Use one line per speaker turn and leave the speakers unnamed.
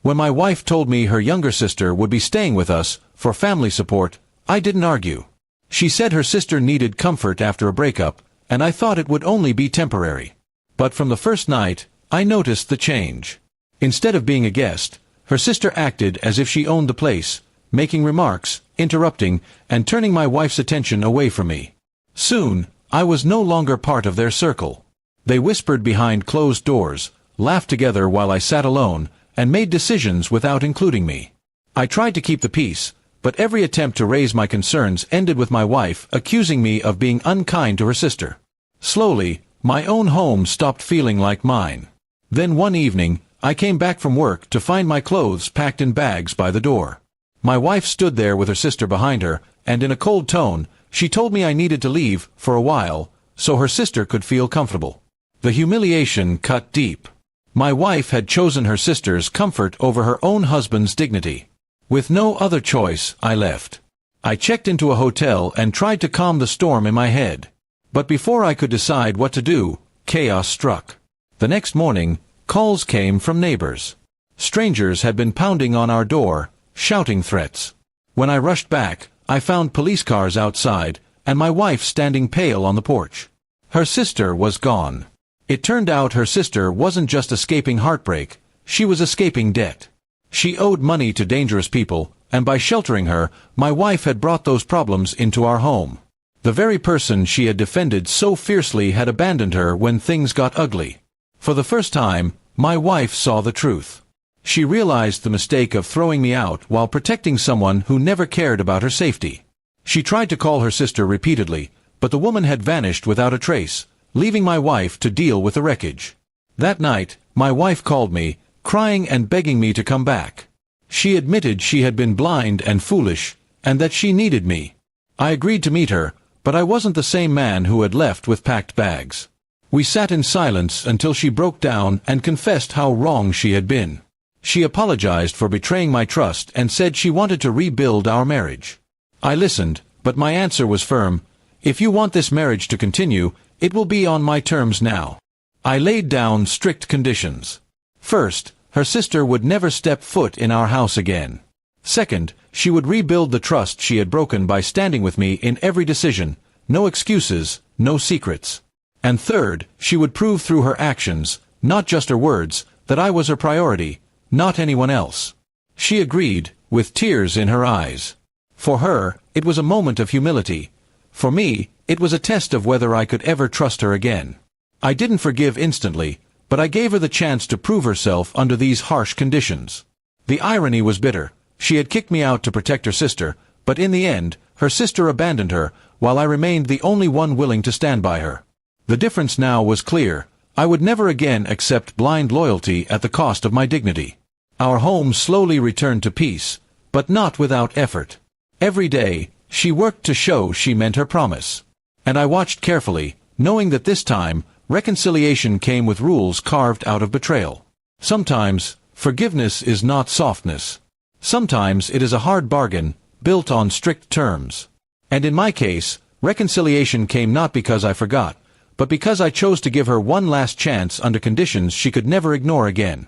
When my wife told me her younger sister would be staying with us for family support, I didn't argue. She said her sister needed comfort after a breakup, and I thought it would only be temporary. But from the first night, I noticed the change. Instead of being a guest, her sister acted as if she owned the place, making remarks, interrupting, and turning my wife's attention away from me. Soon, I was no longer part of their circle. They whispered behind closed doors, laughed together while I sat alone, and made decisions without including me. I tried to keep the peace, but every attempt to raise my concerns ended with my wife accusing me of being unkind to her sister. Slowly, my own home stopped feeling like mine. Then one evening, I came back from work to find my clothes packed in bags by the door. My wife stood there with her sister behind her, and in a cold tone, she told me I needed to leave for a while, so her sister could feel comfortable. The humiliation cut deep. My wife had chosen her sister's comfort over her own husband's dignity. With no other choice, I left. I checked into a hotel and tried to calm the storm in my head. But before I could decide what to do, chaos struck. The next morning, calls came from neighbors. Strangers had been pounding on our door, shouting threats. When I rushed back, I found police cars outside, and my wife standing pale on the porch. Her sister was gone. It turned out her sister wasn't just escaping heartbreak, she was escaping debt. She owed money to dangerous people, and by sheltering her, my wife had brought those problems into our home. The very person she had defended so fiercely had abandoned her when things got ugly. For the first time, my wife saw the truth. She realized the mistake of throwing me out while protecting someone who never cared about her safety. She tried to call her sister repeatedly, but the woman had vanished without a trace, leaving my wife to deal with the wreckage. That night, my wife called me, crying and begging me to come back. She admitted she had been blind and foolish, and that she needed me. I agreed to meet her, but I wasn't the same man who had left with packed bags. We sat in silence until she broke down and confessed how wrong she had been. She apologized for betraying my trust and said she wanted to rebuild our marriage. I listened, but my answer was firm. If you want this marriage to continue, it will be on my terms now. I laid down strict conditions. First, her sister would never step foot in our house again. Second, she would rebuild the trust she had broken by standing with me in every decision, no excuses, no secrets. And third, she would prove through her actions, not just her words, that I was her priority, not anyone else. She agreed, with tears in her eyes. For her, it was a moment of humility. For me, it was a test of whether I could ever trust her again. I didn't forgive instantly, but I gave her the chance to prove herself under these harsh conditions. The irony was bitter. She had kicked me out to protect her sister, but in the end, her sister abandoned her, while I remained the only one willing to stand by her. The difference now was clear. I would never again accept blind loyalty at the cost of my dignity. Our home slowly returned to peace, but not without effort. Every day, she worked to show she meant her promise. And I watched carefully, knowing that this time, reconciliation came with rules carved out of betrayal. Sometimes, forgiveness is not softness. Sometimes it is a hard bargain, built on strict terms. And in my case, reconciliation came not because I forgot, but because I chose to give her one last chance under conditions she could never ignore again.